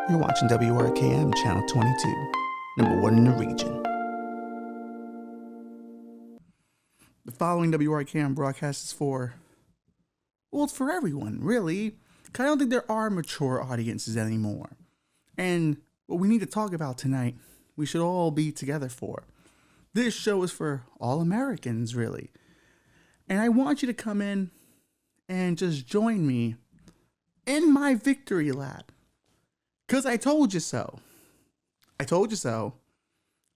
You're watching WRKM Channel 22, number one in the region. The following WRKM broadcast is for, well, it's for everyone, really. 'Cause I don't think there are mature audiences anymore. And what we need to talk about tonight, we should all be together for. This show is for all Americans, really. And I want you to come in and just join me in my victory lap. Because I told you so. I told you so.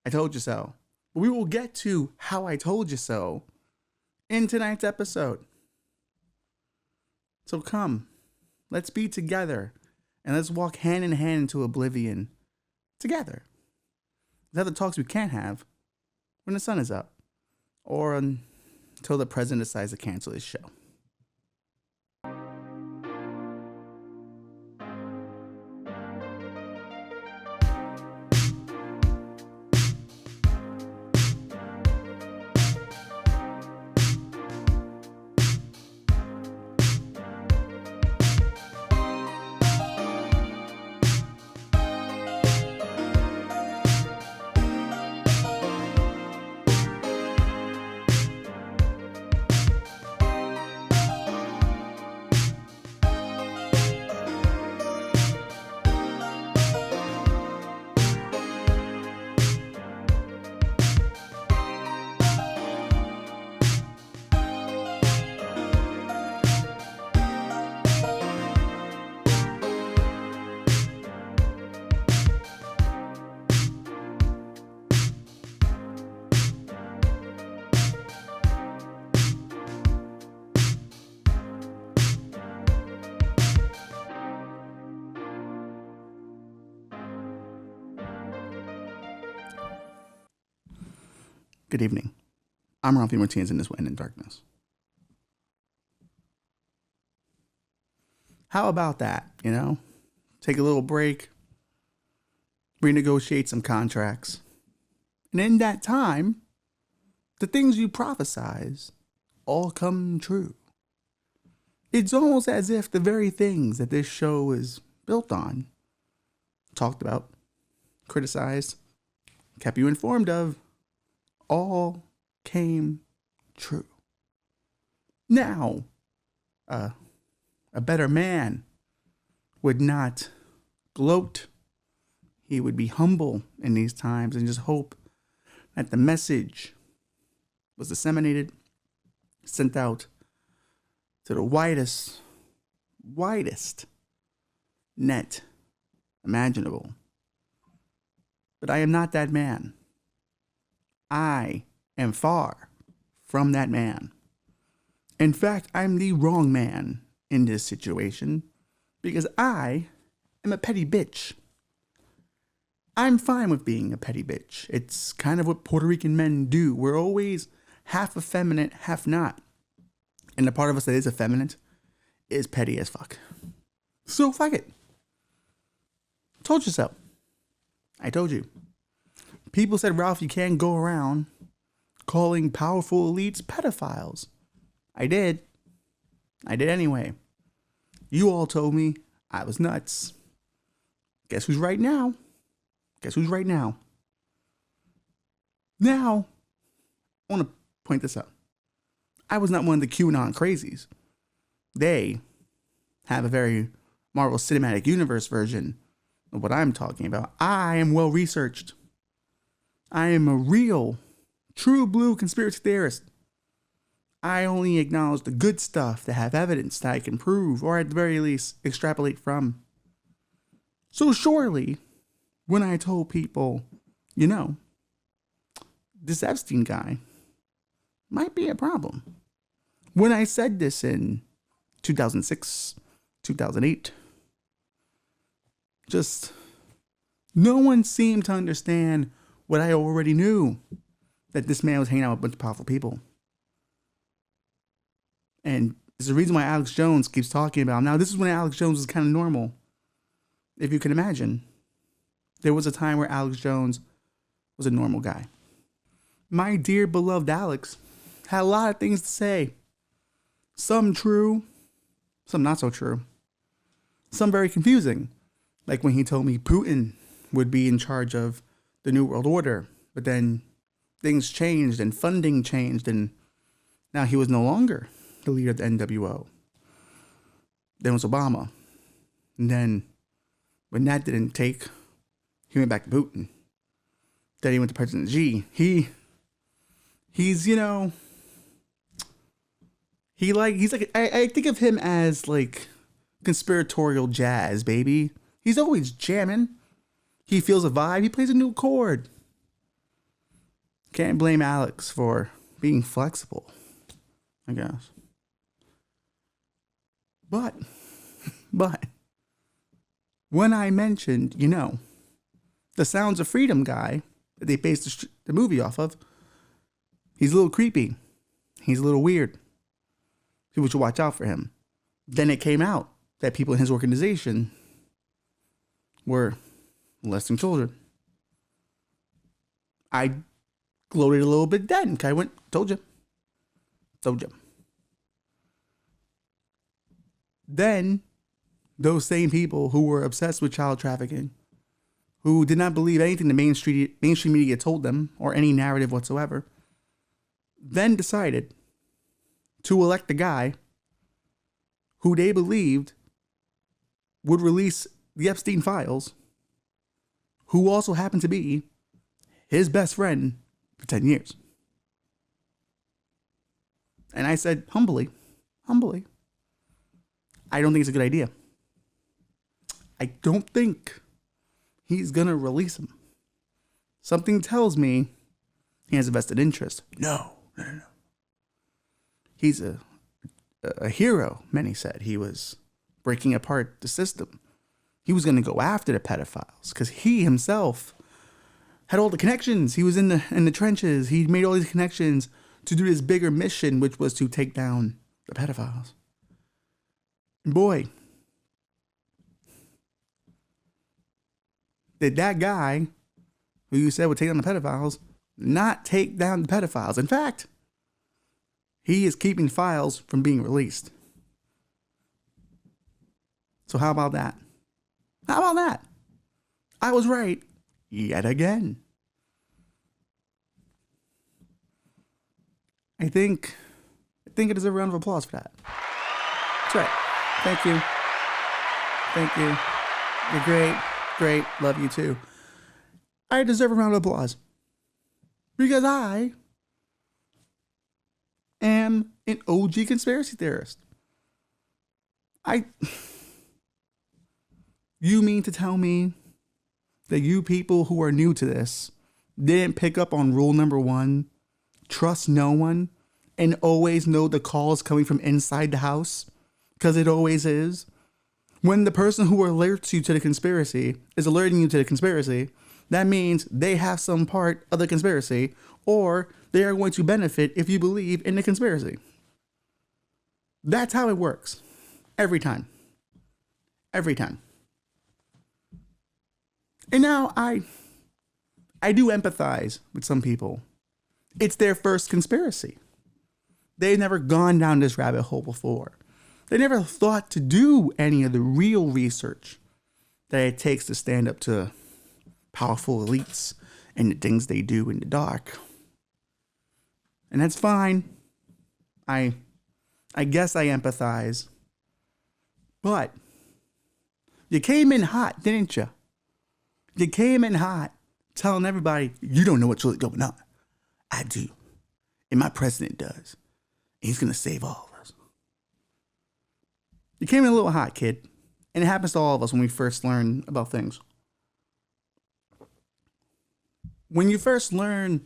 I told you so. But we will get to how I told you so in tonight's episode. So come, let's be together and let's walk hand in hand into oblivion together. The other talks we can't have when the sun is up or until the president decides to cancel his show. Good evening. I'm Ralphie Martinez in this Wind in Darkness. How about that, Take a little break, renegotiate some contracts, and in that time, the things you prophesize all come true. It's almost as if the very things that this show is built on, talked about, criticized, kept you informed of, all came true. Now, a better man would not gloat. He would be humble in these times and just hope that the message was disseminated, sent out to the widest net imaginable. But I am not that man. I am far from that man. In fact, I'm the wrong man in this situation because I am a petty bitch. I'm fine with being a petty bitch. It's kind of what Puerto Rican men do. We're always half effeminate, half not. And the part of us that is effeminate is petty as fuck. So fuck it. Told you so. I told you. People said, Ralph, you can't go around calling powerful elites pedophiles. I did. I did anyway. You all told me I was nuts. Guess who's right now? Guess who's right now? Now, I want to point this out. I was not one of the QAnon crazies. They have a very Marvel Cinematic Universe version of what I'm talking about. I am well researched. I am a real, true blue conspiracy theorist. I only acknowledge the good stuff that have evidence that I can prove, or at the very least, extrapolate from. So surely, when I told people, this Epstein guy might be a problem. When I said this in 2006, 2008, just no one seemed to understand what I already knew, that this man was hanging out with a bunch of powerful people. And there's a reason why Alex Jones keeps talking about him. Now, this is when Alex Jones was kind of normal. If you can imagine, there was a time where Alex Jones was a normal guy. My dear beloved Alex had a lot of things to say. Some true, some not so true. Some very confusing. Like when he told me Putin would be in charge of the New World Order, but then things changed and funding changed, and now he was no longer the leader of the NWO. Then it was Obama. And then when that didn't take, he went back to Putin. Then he went to President Xi. He's, I think of him as like conspiratorial jazz, baby. He's always jamming. He feels a vibe. He plays a new chord. Can't blame Alex for being flexible, I guess. But when I mentioned, the Sounds of Freedom guy that they based the movie off of, he's a little creepy. He's a little weird. People should watch out for him. Then it came out that people in his organization were molesting children. I gloated a little bit then. I went, told you. Then, those same people who were obsessed with child trafficking, who did not believe anything the mainstream media told them, or any narrative whatsoever, then decided to elect a guy who they believed would release the Epstein files, who also happened to be his best friend for 10 years. And I said, humbly, I don't think it's a good idea. I don't think he's going to release him. Something tells me he has a vested interest. No. He's a hero, many said. He was breaking apart the system. He was going to go after the pedophiles because he himself had all the connections. He was in the trenches. He made all these connections to do this bigger mission, which was to take down the pedophiles. And boy, did that guy who you said would take down the pedophiles not take down the pedophiles. In fact, he is keeping files from being released. So how about that? I was right yet again. I think it is a round of applause for that. That's right. Thank you. You're great. Love you too. I deserve a round of applause because I am an OG conspiracy theorist. You mean to tell me that you people who are new to this didn't pick up on rule number 1, trust no one, and always know the calls coming from inside the house? Because it always is. When the person who alerts you to the conspiracy is alerting you to the conspiracy, that means they have some part of the conspiracy, or they are going to benefit if you believe in the conspiracy. That's how it works. Every time. And now I do empathize with some people. It's their first conspiracy. They've never gone down this rabbit hole before. They never thought to do any of the real research that it takes to stand up to powerful elites and the things they do in the dark. And that's fine. I guess I empathize. But you came in hot, didn't you? You came in hot telling everybody, you don't know what's really going on. I do. And my president does. And he's going to save all of us. You came in a little hot, kid. And it happens to all of us when we first learn about things. When you first learn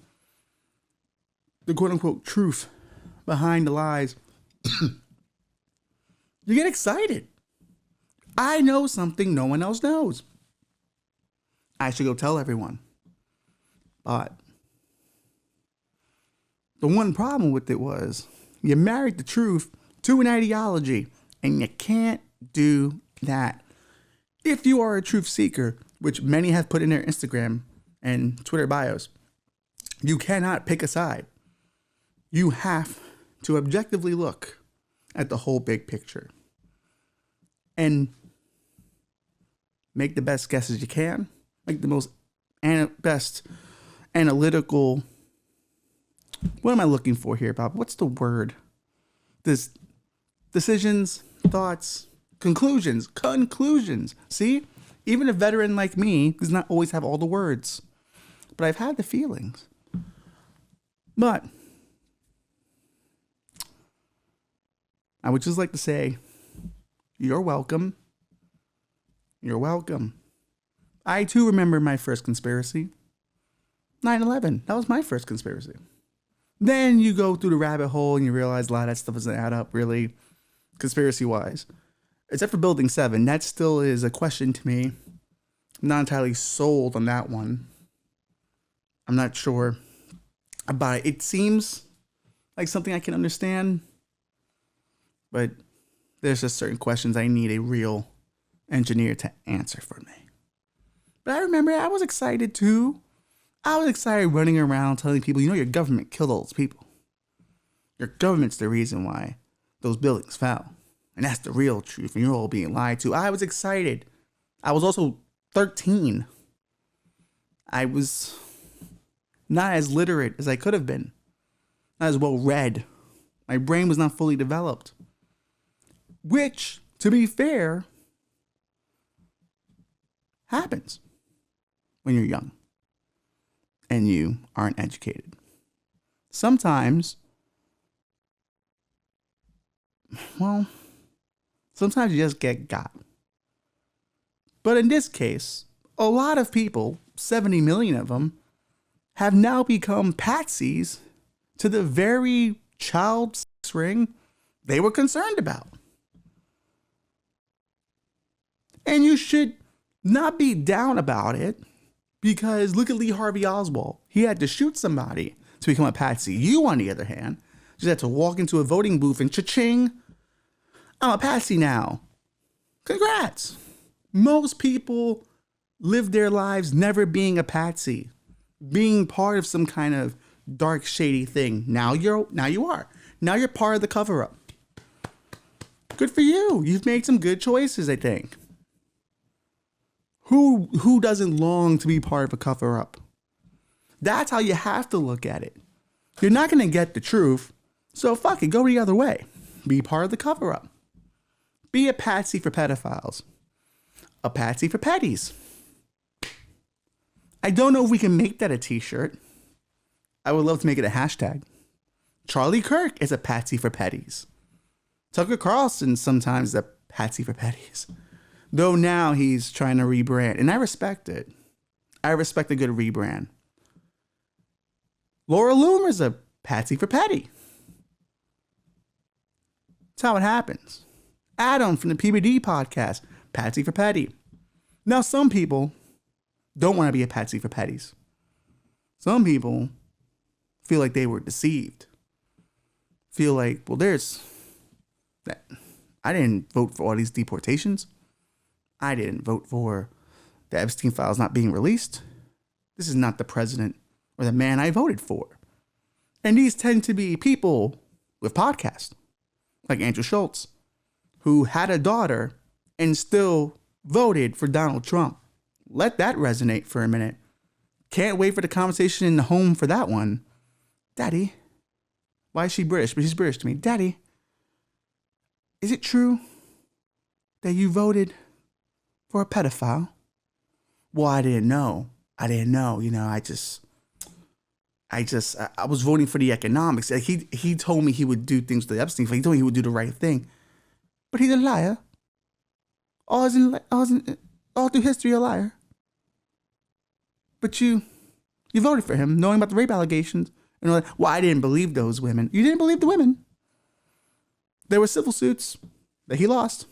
the quote-unquote truth behind the lies, you get excited. I know something no one else knows. I should go tell everyone. But the one problem with it was you married the truth to an ideology, and you can't do that. If you are a truth seeker, which many have put in their Instagram and Twitter bios, you cannot pick a side. You have to objectively look at the whole big picture. And make the best guesses you can, make the best analytical. What am I looking for here, Bob? What's the word? This decisions, thoughts, conclusions. See, even a veteran like me does not always have all the words, but I've had the feelings. But I would just like to say, you're welcome. You're welcome. I too remember my first conspiracy. 9/11. That was my first conspiracy. Then you go through the rabbit hole and you realize a lot of that stuff doesn't add up really, conspiracy-wise. Except for Building 7. That still is a question to me. I'm not entirely sold on that one. I'm not sure about it. It seems like something I can understand. But there's just certain questions I need a real engineer to answer for me. But I remember I was excited too. I was excited running around telling people, your government killed all those people. Your government's the reason why those buildings fell. And that's the real truth. And you're all being lied to. I was excited. I was also 13. I was not as literate as I could have been. Not as well read. My brain was not fully developed. Which, to be fair, happens when you're young and you aren't educated. Sometimes you just get got. But in this case, a lot of people, 70 million of them, have now become patsies to the very child sex ring they were concerned about. And you should not be down about it, because look at Lee Harvey Oswald. He had to shoot somebody to become a patsy. You, on the other hand, just had to walk into a voting booth and cha-ching, I'm a patsy now. Congrats. Most people live their lives never being a patsy, being part of some kind of dark, shady thing. Now you are. Now you're part of the cover-up. Good for you. You've made some good choices, I think. Who doesn't long to be part of a cover-up? That's how you have to look at it. You're not going to get the truth, so fuck it, go the other way. Be part of the cover-up. Be a patsy for pedophiles. A patsy for petties. I don't know if we can make that a t-shirt. I would love to make it a hashtag. Charlie Kirk is a patsy for petties. Tucker Carlson sometimes is a patsy for petties. Though now he's trying to rebrand. And I respect it. I respect a good rebrand. Laura Loomer's a patsy for petty. That's how it happens. Adam from the PBD podcast, patsy for petty. Now some people don't want to be a patsy for petties. Some people feel like they were deceived. Feel like, well, I didn't vote for all these deportations. I didn't vote for the Epstein files not being released. This is not the president or the man I voted for. And these tend to be people with podcasts, like Andrew Schultz, who had a daughter and still voted for Donald Trump. Let that resonate for a minute. Can't wait for the conversation in the home for that one. Daddy, why is she British? But she's British to me. Daddy, is it true that you voted for a pedophile? Well, I didn't know. I was voting for the economics. Like he told me he would do things to the Epstein. He told me he would do the right thing. But he's a liar. All through history, a liar. But you voted for him, knowing about the rape allegations. And like, well, I didn't believe those women. You didn't believe the women. There were civil suits that he lost.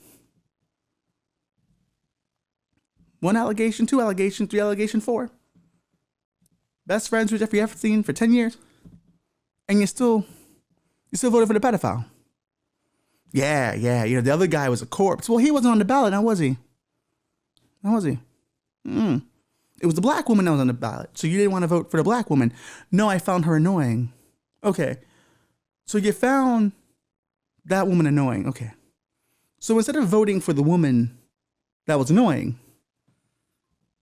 1 allegation, 2 allegations, 3 allegation, 4. Best friends with Jeffrey Epstein for 10 years. And you still voted for the pedophile. Yeah. The other guy was a corpse. Well, he wasn't on the ballot, now was he? It was the black woman that was on the ballot. So you didn't want to vote for the black woman. No, I found her annoying. Okay. So you found that woman annoying. Okay. So instead of voting for the woman that was annoying,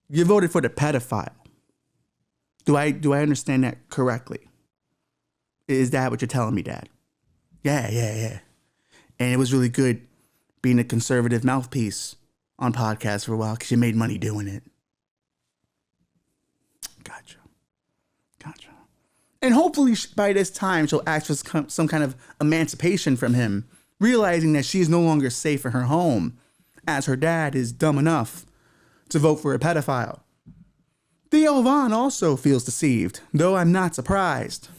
You voted for the pedophile. Do I understand that correctly? Is that what you're telling me, Dad? Yeah. And it was really good being a conservative mouthpiece on podcasts for a while because you made money doing it. Gotcha. And hopefully by this time she'll ask for some kind of emancipation from him, realizing that she is no longer safe in her home as her dad is dumb enough to vote for a pedophile. Theo Von also feels deceived, though I'm not surprised.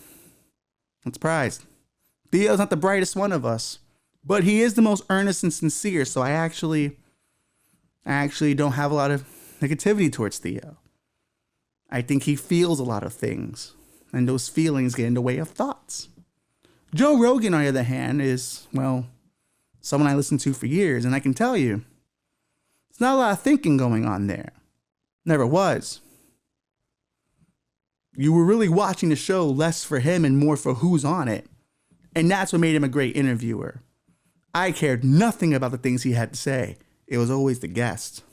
Theo's not the brightest one of us, but he is the most earnest and sincere, so I actually don't have a lot of negativity towards Theo. I think he feels a lot of things, and those feelings get in the way of thoughts. Joe Rogan, on the other hand, is, well, someone I listened to for years, and I can tell you, there's not a lot of thinking going on there. Never was. You were really watching the show less for him and more for who's on it. And that's what made him a great interviewer. I cared nothing about the things he had to say. It was always the guest.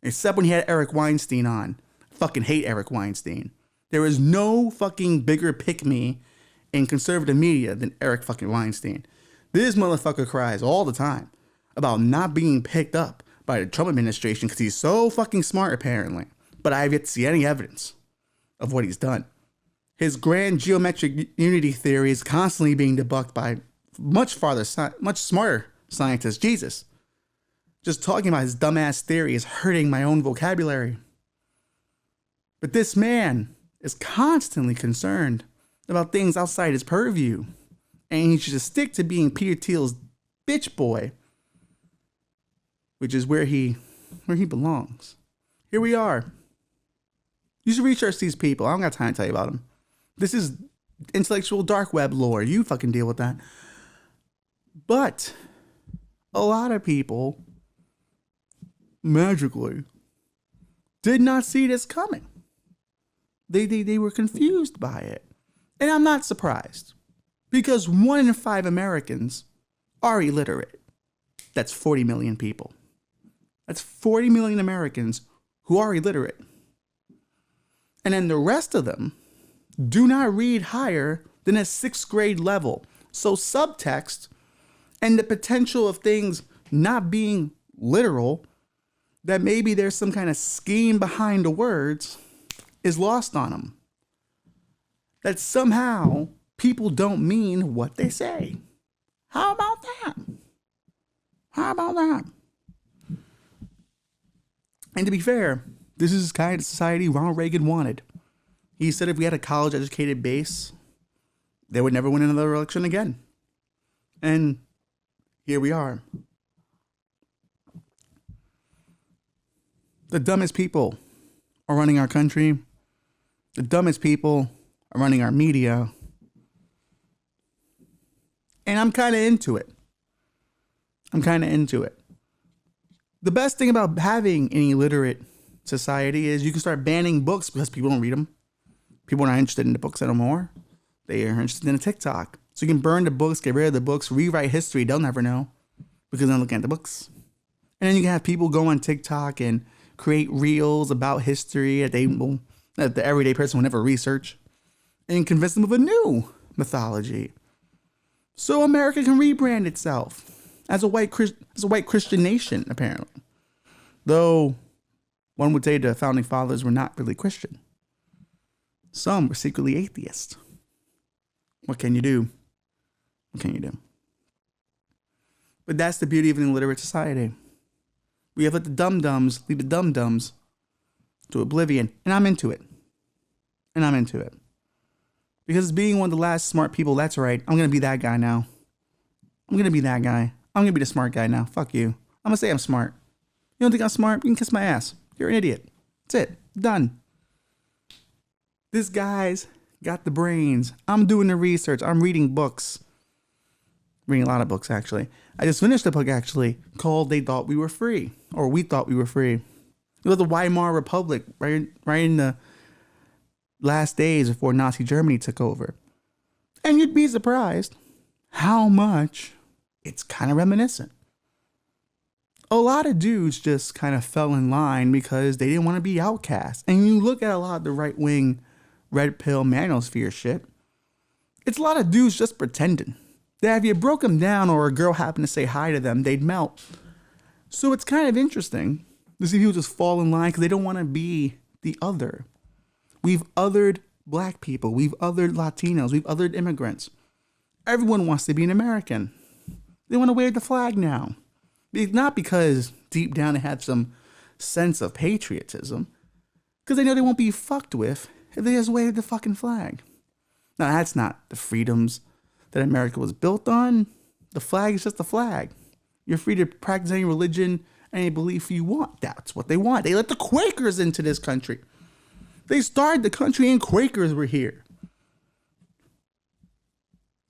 Except when he had Eric Weinstein on. I fucking hate Eric Weinstein. There is no fucking bigger pick-me in conservative media than Eric fucking Weinstein. This motherfucker cries all the time about not being picked up by the Trump administration because he's so fucking smart, apparently. But I have yet to see any evidence of what he's done. His grand geometric unity theory is constantly being debunked by much smarter scientists. Jesus. Just talking about his dumbass theory is hurting my own vocabulary. But this man is constantly concerned about things outside his purview. And he should just stick to being Peter Thiel's bitch boy, which is where he belongs. Here we are. You should research these people. I don't got time to tell you about them. This is intellectual dark web lore. You fucking deal with that. But a lot of people magically did not see this coming. They were confused by it. And I'm not surprised. Because 1 in 5 Americans are illiterate. That's 40 million people. That's 40 million Americans who are illiterate. And then the rest of them do not read higher than a 6th grade level. So subtext and the potential of things not being literal, that maybe there's some kind of scheme behind the words, is lost on them. That somehow people don't mean what they say. How about that? And to be fair, this is kind of society Ronald Reagan wanted. He said if we had a college-educated base, they would never win another election again. And here we are. The dumbest people are running our country. The dumbest people are running our media. And I'm kind of into it. The best thing about having an illiterate society is you can start banning books because people don't read them. People are not interested in the books anymore. They are interested in a TikTok. So you can burn the books, get rid of the books, rewrite history. They'll never know because they're not looking at the books. And then you can have people go on TikTok and create reels about history that the everyday person will never research, and convince them of a new mythology. So America can rebrand itself as a white Christian nation, apparently. Though one would say the founding fathers were not really Christian. Some were secretly atheist. What can you do? But that's the beauty of an illiterate society. We have let the dum-dums lead the dum-dums to oblivion. And I'm into it. Because being one of the last smart people, that's right. I'm going to be that guy now. I'm going to be the smart guy now. Fuck you. I'm going to say I'm smart. You don't think I'm smart? You can kiss my ass. You're an idiot. That's it. Done. This guy's got the brains. I'm doing the research. I'm reading books. Reading a lot of books, actually. I just finished a book, actually, called They Thought We Were Free. Or We Thought We Were Free. It was the Weimar Republic, right in the last days before Nazi Germany took over. And you'd be surprised how much it's kind of reminiscent a lot of dudes just kind of fell in line because they didn't want to be outcast. And you look at a lot of the right-wing red pill manosphere shit, it's a lot of dudes just pretending that if you broke them down or a girl happened to say hi to them, they'd melt. So it's kind of interesting to see people just fall in line because they don't want to be the other. We've othered black people. We've othered Latinos. We've othered immigrants. Everyone wants to be an American. They want to wave the flag now. Not because deep down they have some sense of patriotism, because they know they won't be fucked with if they just wave the fucking flag. Now, that's not the freedoms that America was built on. The flag is just a flag. You're free to practice any religion, any belief you want. That's what they want. They let the Quakers into this country. They started the country and Quakers were here.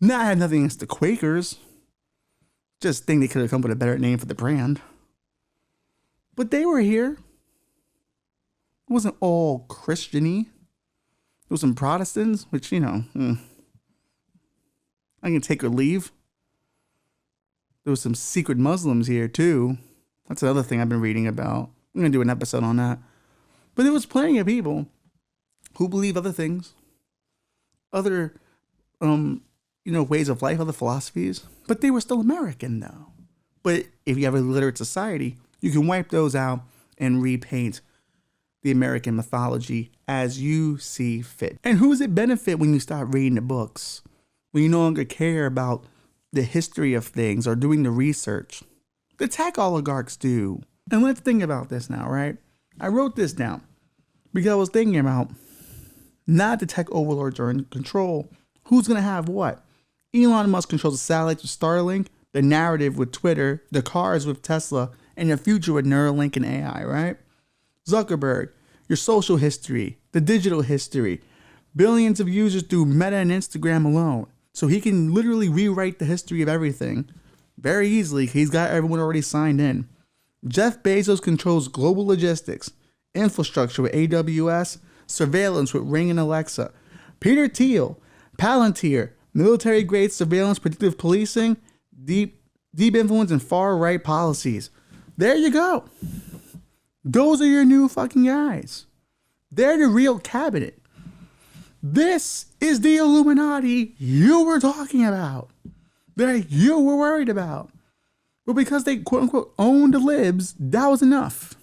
Now, I have nothing against the Quakers. Just think they could have come up with a better name for the brand. But they were here. It wasn't all Christian-y. There was some Protestants, which, I can take or leave. There was some secret Muslims here, too. That's another thing I've been reading about. I'm going to do an episode on that. But there was plenty of people who believe other things. Other, ways of life, other philosophies. But they were still American, though. But if you have a literate society, you can wipe those out and repaint the American mythology as you see fit. And who does it benefit when you start reading the books? When you no longer care about the history of things or doing the research? The tech oligarchs do. And let's think about this now, right? I wrote this down because I was thinking about not the tech overlords are in control. Who's going to have what? Elon Musk controls the satellites with Starlink, the narrative with Twitter, the cars with Tesla, and the future with Neuralink and AI, right? Zuckerberg, your social history, the digital history, billions of users through Meta and Instagram alone. So he can literally rewrite the history of everything very easily. He's got everyone already signed in. Jeff Bezos controls global logistics, infrastructure with AWS, surveillance with Ring and Alexa. Peter Thiel, Palantir, military-grade surveillance, predictive policing, deep influence, and far-right policies. There you go. Those are your new fucking guys. They're the real cabinet. This is the Illuminati you were talking about, that you were worried about. But because they quote-unquote owned the libs, that was enough.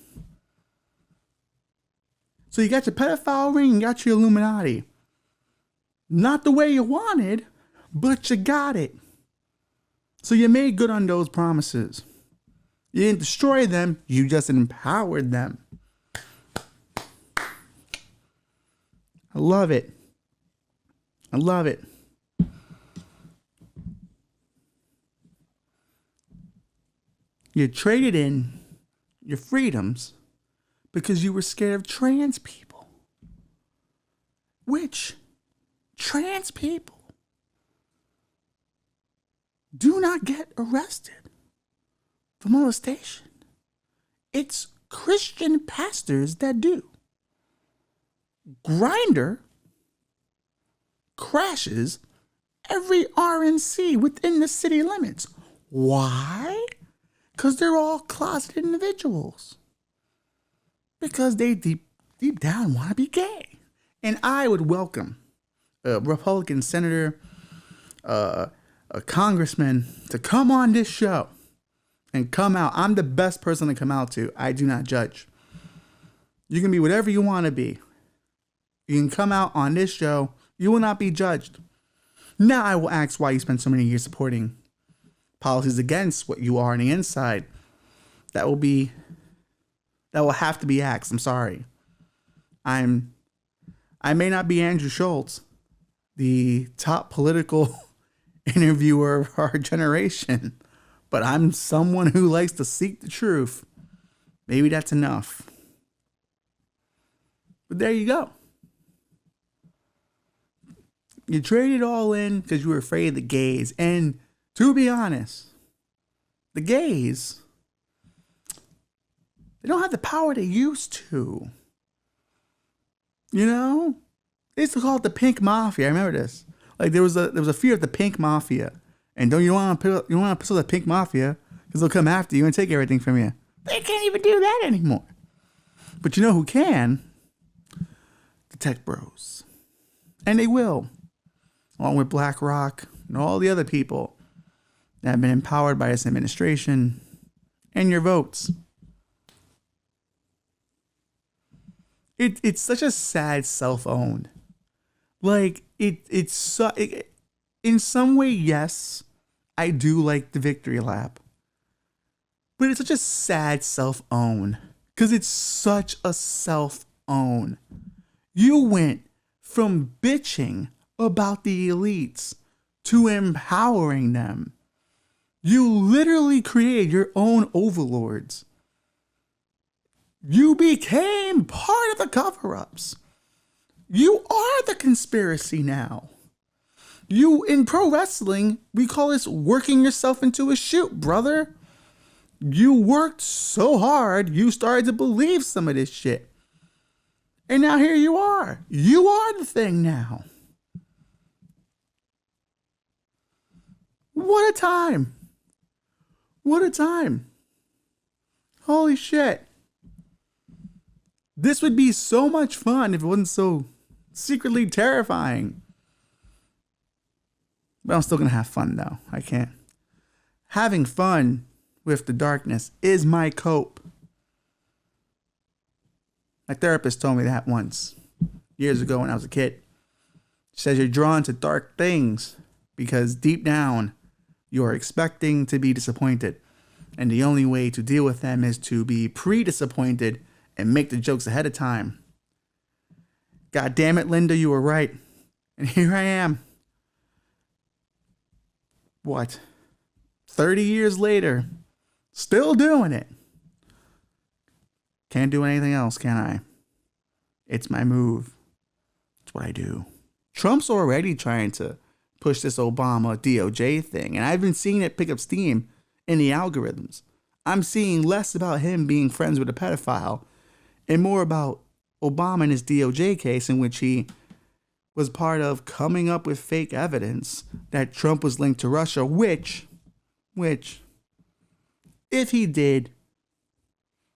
So you got your pedophile ring, you got your Illuminati. Not the way you wanted, but you got it. So you made good on those promises. You didn't destroy them, you just empowered them. I love it. I love it. You traded in your freedoms because you were scared of trans people. Which trans people do not get arrested for molestation. It's Christian pastors that do. Grindr crashes every RNC within the city limits. Why? Because they're all closeted individuals. Because they deep down want to be gay. And I would welcome a Republican senator, a congressman to come on this show and come out. I'm the best person to come out to. I do not judge. You can be whatever you want to be. You can come out on this show. You will not be judged. Now I will ask why you spent so many years supporting policies against what you are on the inside. That will have to be asked. I'm sorry. I may not be Andrew Schultz, the top political interviewer of our generation, but I'm someone who likes to seek the truth. Maybe that's enough. But there you go. You traded all in because you were afraid of the gays. And to be honest, the gays, they don't have the power they used to. You know? They used to call it the pink mafia. I remember this. Like there was a fear of the pink mafia. And you don't want to piss off the pink mafia because they'll come after you and take everything from you. They can't even do that anymore. But you know who can? The tech bros. And they will. Along with BlackRock and all the other people that have been empowered by this administration and your votes. It's such a sad self-owned. Like, in some way, yes, I do like the victory lap. But it's such a sad self-own. Because it's such a self-own. You went from bitching about the elites to empowering them. You literally created your own overlords. You became part of the cover-ups. You are the conspiracy now. You, in pro wrestling, we call this working yourself into a shoot, brother. You worked so hard, you started to believe some of this shit. And now here you are. You are the thing now. What a time. What a time. Holy shit. This would be so much fun if it wasn't so secretly terrifying. But I'm still going to have fun, though. I can't. Having fun with the darkness is my cope. My therapist told me that once, years ago when I was a kid. She says you're drawn to dark things because deep down, you're expecting to be disappointed. And the only way to deal with them is to be pre-disappointed and make the jokes ahead of time. God damn it, Linda, you were right. And here I am. What? 30 years later, still doing it. Can't do anything else, can I? It's my move. It's what I do. Trump's already trying to push this Obama DOJ thing, and I've been seeing it pick up steam in the algorithms. I'm seeing less about him being friends with a pedophile and more about Obama and his DOJ case, in which he was part of coming up with fake evidence that Trump was linked to Russia, which, if he did,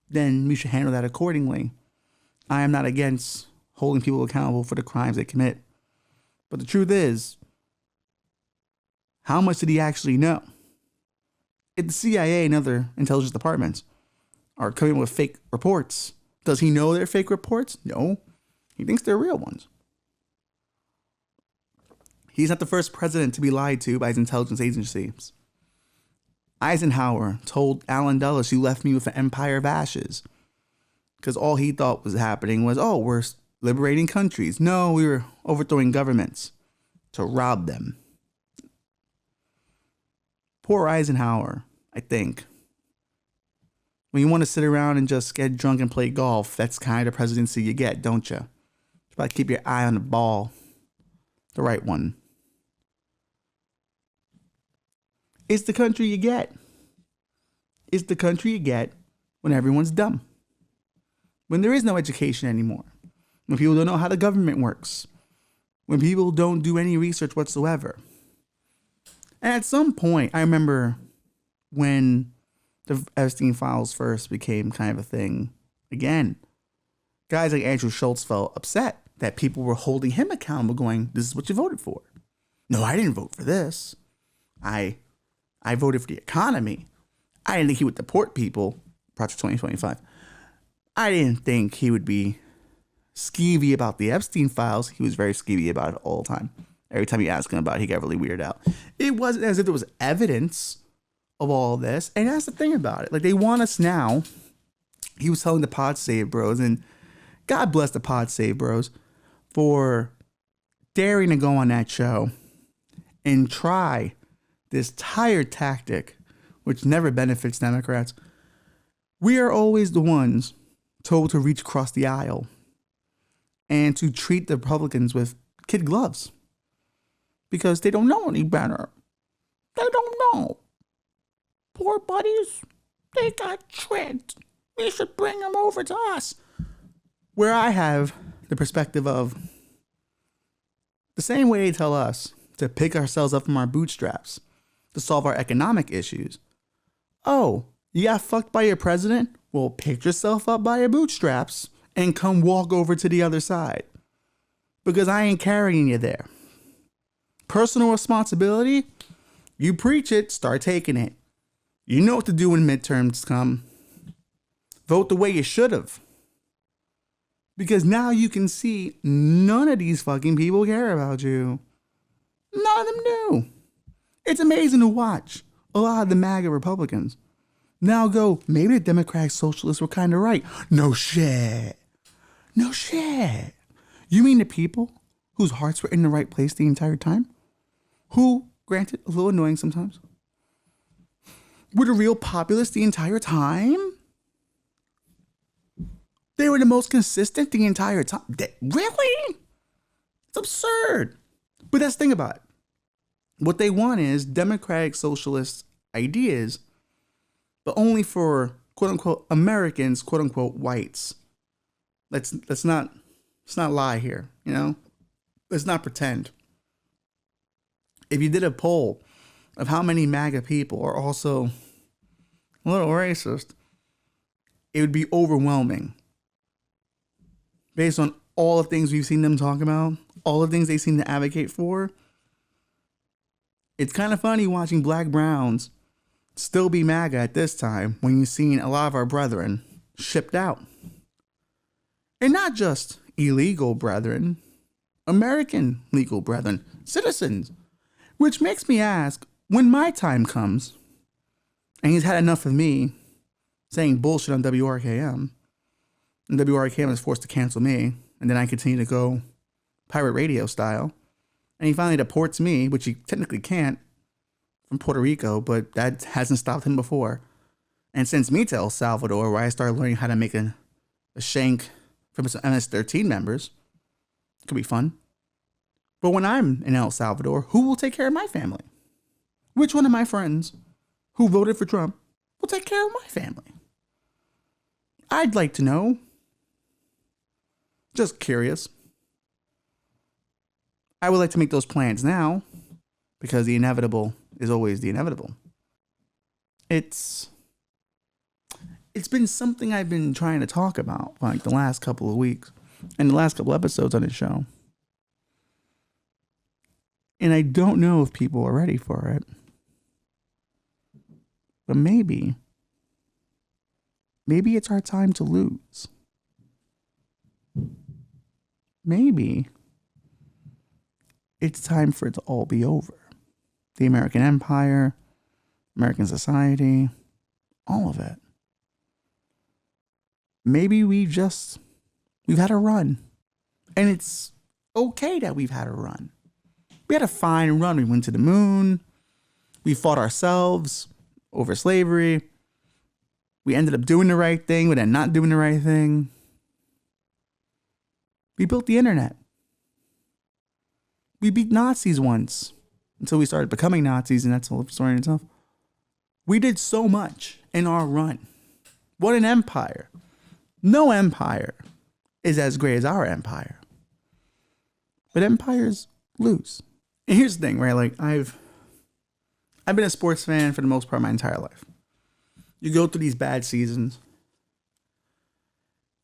then we should handle that accordingly. I am not against holding people accountable for the crimes they commit. But the truth is, how much did he actually know? If the CIA and other intelligence departments are coming up with fake reports, does he know they're fake reports? No. He thinks they're real ones. He's not the first president to be lied to by his intelligence agencies. Eisenhower told Allen Dulles, "You left me with an empire of ashes." Because all he thought was happening was, oh, we're liberating countries. No, we were overthrowing governments to rob them. Poor Eisenhower, I think. When you want to sit around and just get drunk and play golf, that's kind of the presidency you get, don't you? You gotta keep your eye on the ball. The right one. It's the country you get. It's the country you get when everyone's dumb. When there is no education anymore. When people don't know how the government works. When people don't do any research whatsoever. And at some point, I remember when the Epstein files first became kind of a thing again, guys like Andrew Schultz felt upset that people were holding him accountable, going, this is what you voted for. No, I didn't vote for this. I voted for the economy. I didn't think he would deport people. Project 2025. I didn't think he would be skeevy about the Epstein files. He was very skeevy about it all the time. Every time you ask him about it, he got really weirded out. It wasn't as if there was evidence of all of this. And that's the thing about it. Like, they want us now. He was telling the Pod Save Bros, and God bless the Pod Save Bros for daring to go on that show and try this tired tactic, which never benefits Democrats. We are always the ones told to reach across the aisle and to treat the Republicans with kid gloves because they don't know any better. They don't know. Poor buddies, they got tricked. We should bring them over to us. Where I have the perspective of the same way they tell us to pick ourselves up from our bootstraps to solve our economic issues. Oh, you got fucked by your president? Well, pick yourself up by your bootstraps and come walk over to the other side. Because I ain't carrying you there. Personal responsibility, you preach it, start taking it. You know what to do when midterms come. Vote the way you should have. Because now you can see none of these fucking people care about you. None of them do. It's amazing to watch a lot of the MAGA Republicans now go, maybe the Democratic Socialists were kind of right. No shit. No shit. You mean the people whose hearts were in the right place the entire time? Who, granted, a little annoying sometimes, were the real populists the entire time? They were the most consistent the entire time. Really? It's absurd. But that's the thing about it. What they want is democratic socialist ideas, but only for quote unquote Americans, quote unquote whites. Let's not lie here, you know? Let's not pretend. If you did a poll of how many MAGA people are also a little racist, it would be overwhelming. Based on all the things we've seen them talk about, all the things they seem to advocate for. It's kind of funny watching black browns still be MAGA at this time when you've seen a lot of our brethren shipped out. And not just illegal brethren, American legal brethren, citizens. Which makes me ask, when my time comes, and he's had enough of me saying bullshit on WRKM, and WRKM is forced to cancel me, and then I continue to go pirate radio style, and he finally deports me, which he technically can't, from Puerto Rico, but that hasn't stopped him before, and sends me to El Salvador, where I started learning how to make a shank from some MS-13 members. Could be fun. But when I'm in El Salvador, who will take care of my family? Which one of my friends who voted for Trump will take care of my family? I'd like to know. Just curious. I would like to make those plans now because the inevitable is always the inevitable. It's been something I've been trying to talk about for like the last couple of weeks and the last couple episodes on this show. And I don't know if people are ready for it. But maybe it's our time to lose. Maybe it's time for it to all be over. The American empire, American society, all of it. Maybe we've had a run. And it's okay that we've had a run. We had a fine run. We went to the moon. We fought ourselves over slavery. We ended up doing the right thing, but then not doing the right thing. We built the internet. We beat Nazis once until we started becoming Nazis, and that's a whole story in itself. We did so much in our run. What an empire. No empire is as great as our empire. But empires lose. And here's the thing, right? Like I've been a sports fan for the most part of my entire life. You go through these bad seasons.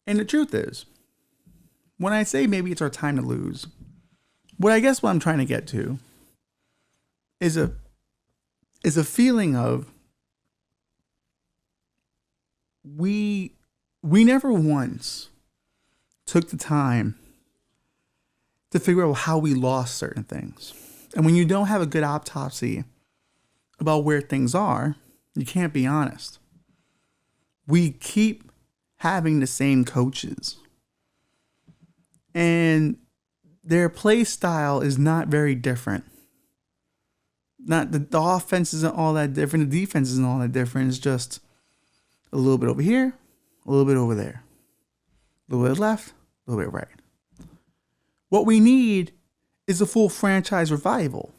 And the truth is, when I say maybe it's our time to lose, what I'm trying to get to is a feeling of we never once took the time to figure out how we lost certain things. And when you don't have a good autopsy about where things are, you can't be honest. We keep having the same coaches. And their play style is not very different. Not the offense isn't all that different. The defense isn't all that different. It's just a little bit over here, a little bit over there. A little bit left, a little bit right. What we need is a full franchise revival.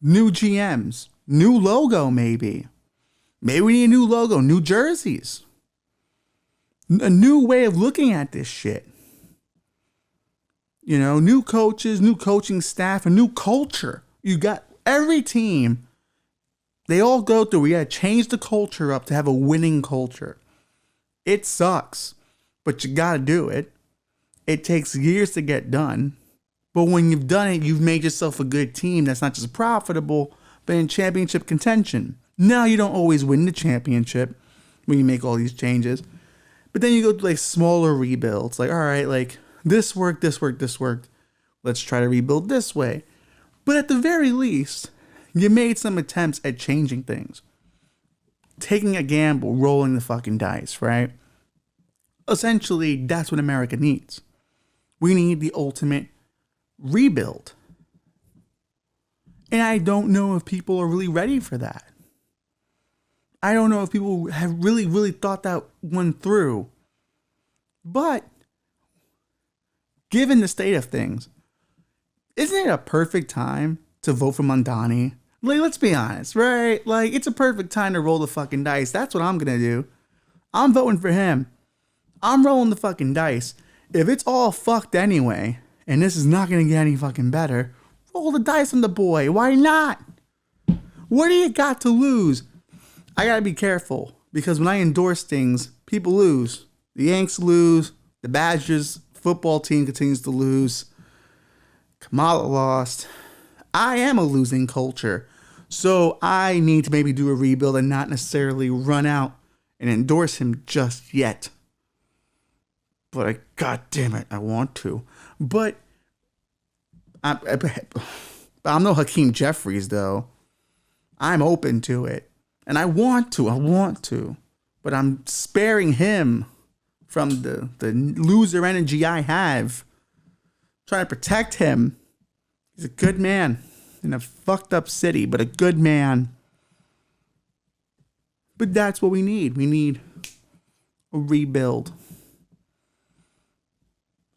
New GMs, new logo maybe. Maybe we need a new logo, new jerseys. A new way of looking at this shit. You know, new coaches, new coaching staff, a new culture. You got every team, they all go through, we got to change the culture up to have a winning culture. It sucks, but you gotta do it. It takes years to get done. But when you've done it, you've made yourself a good team that's not just profitable, but in championship contention. Now you don't always win the championship when you make all these changes. But then you go to like smaller rebuilds. Like, all right, like this worked, this worked, this worked. Let's try to rebuild this way. But at the very least, you made some attempts at changing things. Taking a gamble, rolling the fucking dice, right? Essentially, that's what America needs. We need the ultimate rebuild. And I don't know if people are really ready for that. I don't know if people have really thought that one through. But given the state of things, isn't it a perfect time to vote for Mamdani? Like, let's be honest, right? Like, it's a perfect time to roll the fucking dice. That's what I'm gonna do. I'm voting for him. I'm rolling the fucking dice. If it's all fucked anyway, and this is not gonna get any fucking better, roll the dice on the boy. Why not? What do you got to lose? I gotta be careful, because when I endorse things, people lose. The Yanks lose. The Badgers football team continues to lose. Kamala lost. I am a losing culture. So I need to maybe do a rebuild and not necessarily run out and endorse him just yet. But God damn it, I want to. But I'm no Hakeem Jeffries, though. I'm open to it. And I want to. But I'm sparing him from the loser energy I have. Trying to protect him. He's a good man in a fucked up city, but a good man. But that's what we need. We need a rebuild.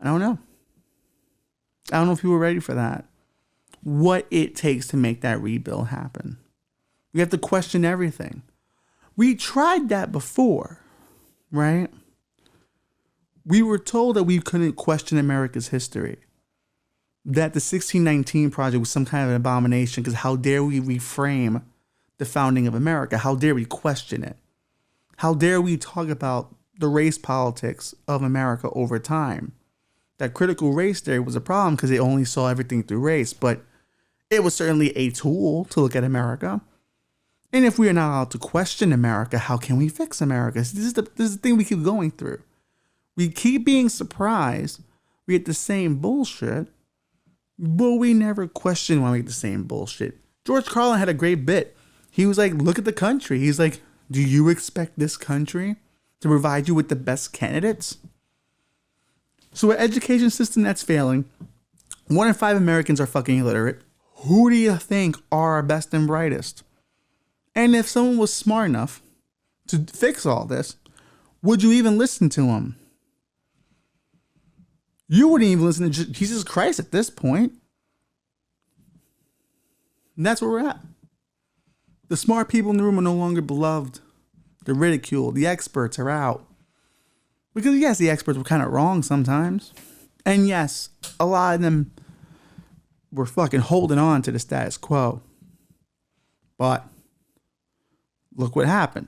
I don't know. I don't know if people are ready for that. What it takes to make that rebuild happen. We have to question everything. We tried that before, right? We were told that we couldn't question America's history. That the 1619 Project was some kind of an abomination because how dare we reframe the founding of America? How dare we question it? How dare we talk about the race politics of America over time? That critical race theory was a problem because they only saw everything through race, but it was certainly a tool to look at America. And if we are not allowed to question America, how can we fix America? This is the thing we keep going through. We keep being surprised. We get the same bullshit, but we never question why we get the same bullshit. George Carlin had a great bit. He was like, look at the country. He's like, do you expect this country to provide you with the best candidates? So an education system that's failing, 1 in 5 Americans are fucking illiterate. Who do you think are our best and brightest? And if someone was smart enough to fix all this, would you even listen to him? You wouldn't even listen to Jesus Christ at this point. And that's where we're at. The smart people in the room are no longer beloved. They're ridiculed. The experts are out. Because yes, the experts were kind of wrong sometimes. And yes, a lot of them were fucking holding on to the status quo. But look what happened.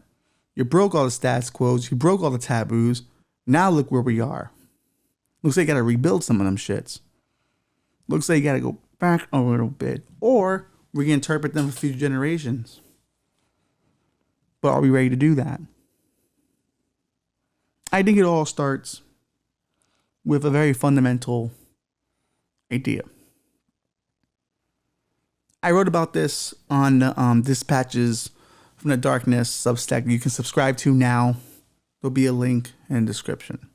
You broke all the status quos. You broke all the taboos. Now look where we are. Looks like you got to rebuild some of them shits. Looks like you got to go back a little bit. Or reinterpret them for future generations. But are we ready to do that? I think it all starts with a very fundamental idea. I wrote about this on Dispatches from the Darkness Substack. You can subscribe to now. There'll be a link in the description.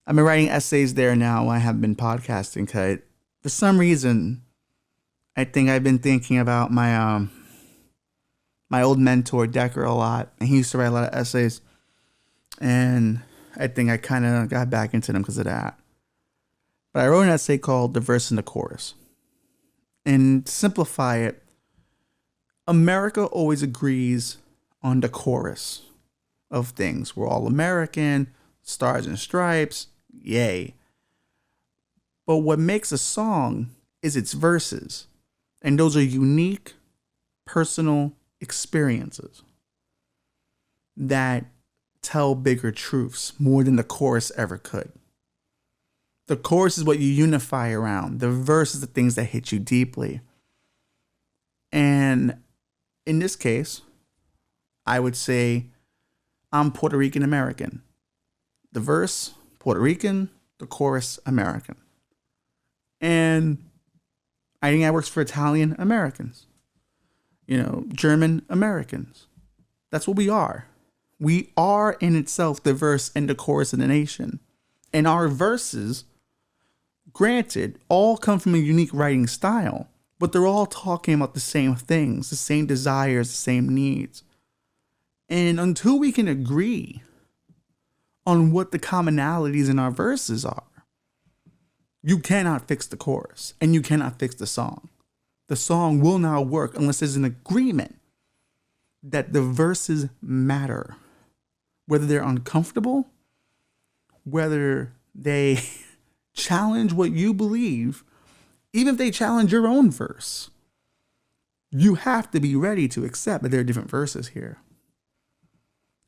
I've been writing essays there now. I haven't been podcasting because for some reason, I think I've been thinking about my my old mentor Decker a lot, and he used to write a lot of essays. And I think I kind of got back into them because of that. But I wrote an essay called The Verse and the Chorus. And to simplify it, America always agrees on the chorus of things. We're all American, stars and stripes, yay. But what makes a song is its verses. And those are unique, personal experiences that tell bigger truths more than the chorus ever could. The chorus is what you unify around. The verse is the things that hit you deeply. And in this case, I would say I'm Puerto Rican American. The verse, Puerto Rican, the chorus, American. And I think that works for Italian Americans. German Americans. That's what we are. We are in itself the verse and the chorus of the nation. And our verses, granted, all come from a unique writing style, but they're all talking about the same things, the same desires, the same needs. And until we can agree on what the commonalities in our verses are, you cannot fix the chorus and you cannot fix the song. The song will not work unless there's an agreement that the verses matter, whether they're uncomfortable, whether they challenge what you believe, even if they challenge your own verse. You have to be ready to accept that there are different verses here.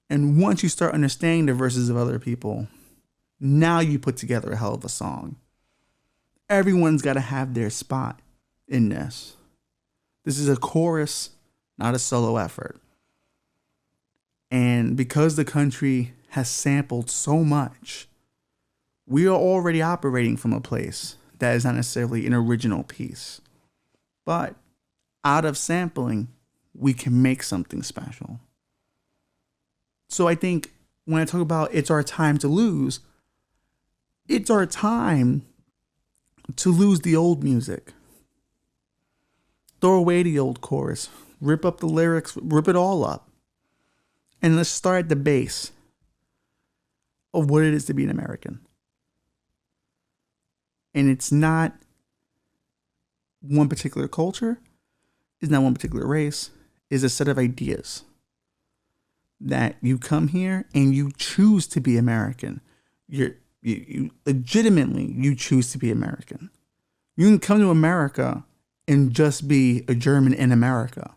And once you start understanding the verses of other people, now you put together a hell of a song. Everyone's got to have their spot in this. This is a chorus, not a solo effort. And because the country has sampled so much, we are already operating from a place that is not necessarily an original piece. But out of sampling, we can make something special. So I think when I talk about it's our time to lose, it's our time to lose the old music. Throw away the old chorus, rip up the lyrics, rip it all up. And let's start at the base of what it is to be an American. And it's not one particular culture, it's not one particular race, it's a set of ideas that you come here and you choose to be American. You legitimately, you choose to be American. You can come to America and just be a German in America.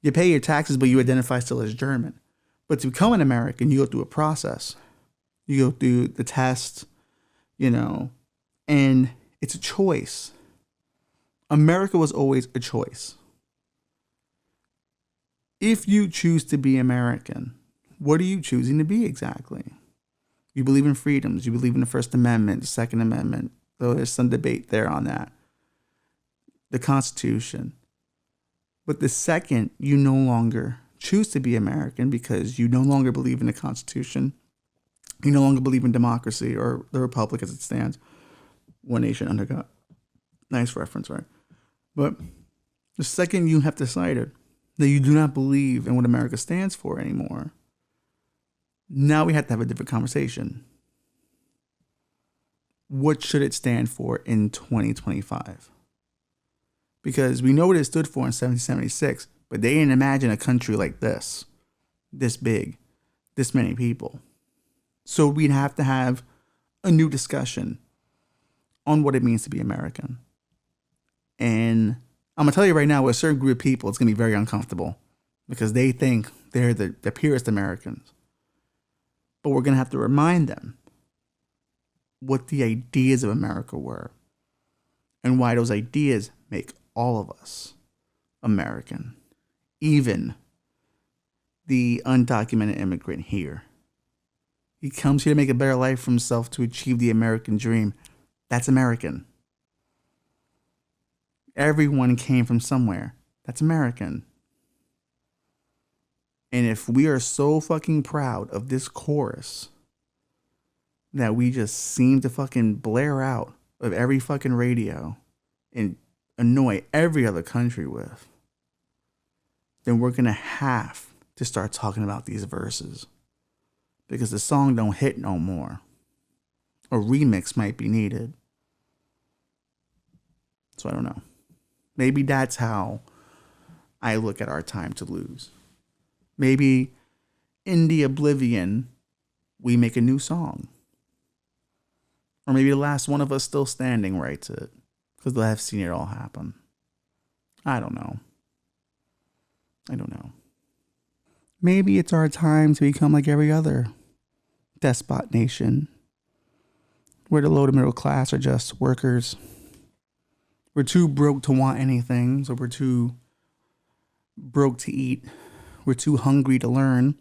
You pay your taxes, but you identify still as German. But to become an American, you go through a process. You go through the test, and it's a choice. America was always a choice. If you choose to be American, what are you choosing to be exactly? You believe in freedoms. You believe in the First Amendment, the Second Amendment, though there's some debate there on that. The Constitution. But the second you no longer choose to be American because you no longer believe in the Constitution, you no longer believe in democracy or the Republic as it stands, one nation under God. Nice reference, right? But the second you have decided that you do not believe in what America stands for anymore, now we have to have a different conversation. What should it stand for in 2025? Because we know what it stood for in 1776, but they didn't imagine a country like this big, this many people. So we'd have to have a new discussion on what it means to be American. And I'm going to tell you right now, with a certain group of people, it's going to be very uncomfortable because they think they're the purest Americans. But we're going to have to remind them what the ideas of America were and why those ideas make all of us American, even the undocumented immigrant here. He comes here to make a better life for himself to achieve the American dream. That's American. Everyone came from somewhere. That's American. And if we are so fucking proud of this chorus that we just seem to fucking blare out of every fucking radio and annoy every other country with, then we're going to have to start talking about these verses. Because the song don't hit no more. A remix might be needed. So I don't know. Maybe that's how I look at our time to lose. Maybe in the oblivion, we make a new song. Or maybe the last one of us still standing writes it. Because they'll have seen it all happen. I don't know. Maybe it's our time to become like every other despot nation, where the low to middle class are just workers. We're too broke to want anything, so we're too broke to eat. We're too hungry to learn,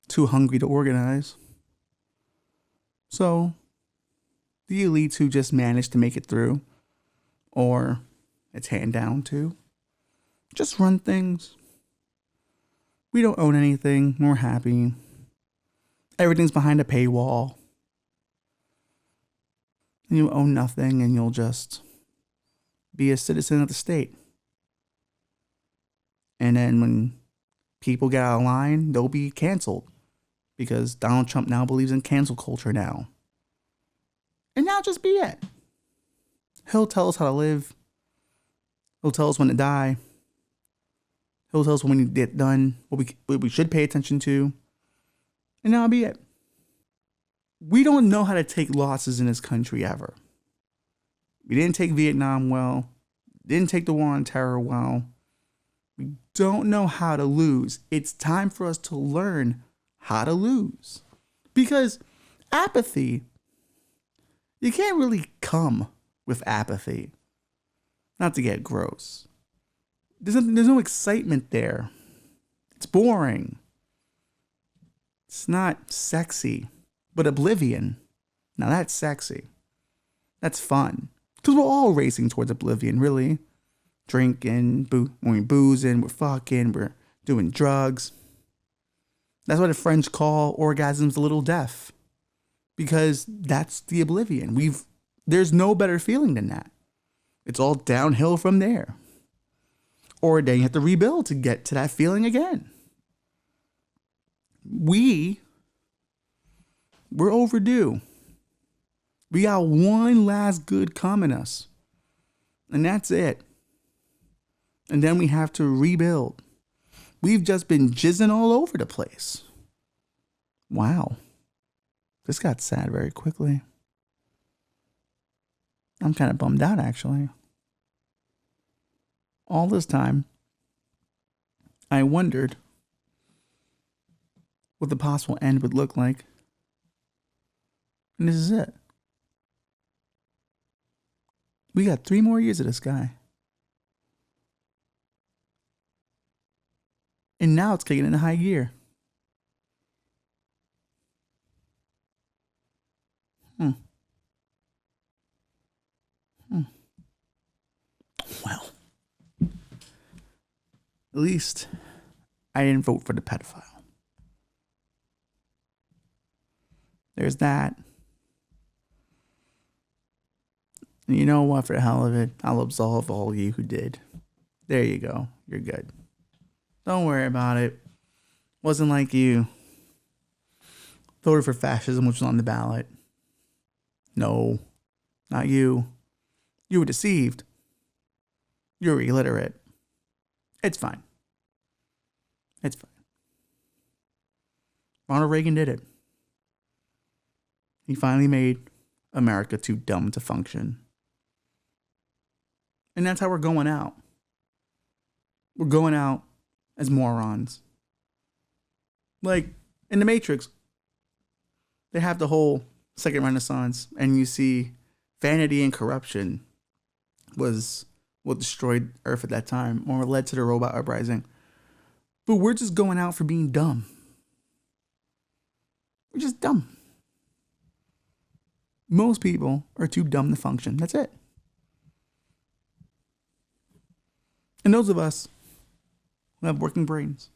too hungry to organize. So, the elites who just manage to make it through, or it's hand down to, just run things. We don't own anything. We're happy. Everything's behind a paywall. And you own nothing, and you'll just be a citizen of the state. And then when people get out of line, they'll be canceled because Donald Trump now believes in cancel culture now. And that'll just be it. He'll tell us how to live. He'll tell us when to die. He'll tell us when we need to get done, what we should pay attention to. And that'll be it. We don't know how to take losses in this country ever. We didn't take Vietnam well. Didn't take the war on terror well. We don't know how to lose. It's time for us to learn how to lose. Because apathy, you can't really come with apathy. Not to get gross. There's no excitement there. It's boring. It's not sexy. But oblivion, now that's sexy. That's fun. Because we're all racing towards oblivion, really. Drinking, we're boozing, we're fucking, we're doing drugs. That's what the French call orgasms a little deaf. Because that's the oblivion. There's no better feeling than that. It's all downhill from there. Or then you have to rebuild to get to that feeling again. We're overdue. We got one last good coming us. And that's it. And then we have to rebuild. We've just been jizzing all over the place. Wow. This got sad very quickly. I'm kind of bummed out, actually. All this time, I wondered what the possible end would look like. And this is it. We got 3 more years of this guy. And now it's kicking into high gear. Well, at least I didn't vote for the pedophile. There's that. And you know what? For the hell of it, I'll absolve all of you who did. There you go. You're good. Don't worry about it. Wasn't like you voted for fascism, which was on the ballot. No, not you. You were deceived. You're illiterate. It's fine. It's fine. Ronald Reagan did it. He finally made America too dumb to function. And that's how we're going out. We're going out as morons. Like, in The Matrix, they have the whole second renaissance, and you see vanity and corruption was what destroyed Earth at that time, or led to the robot uprising. But we're just going out for being dumb. We're just dumb. Most people are too dumb to function. That's it. And those of us who have working brains,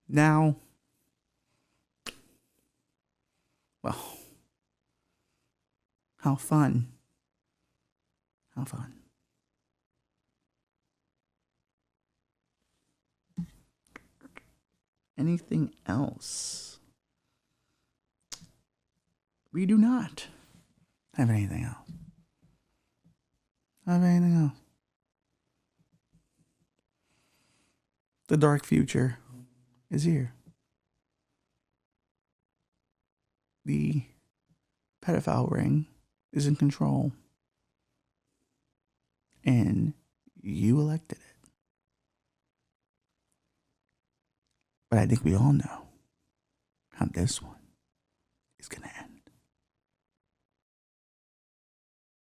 now, well, how fun. How fun. Anything else? We do not have anything else. Have anything else? The dark future is here. The pedophile ring is in control. And you elected it. But I think we all know how this one is going to end.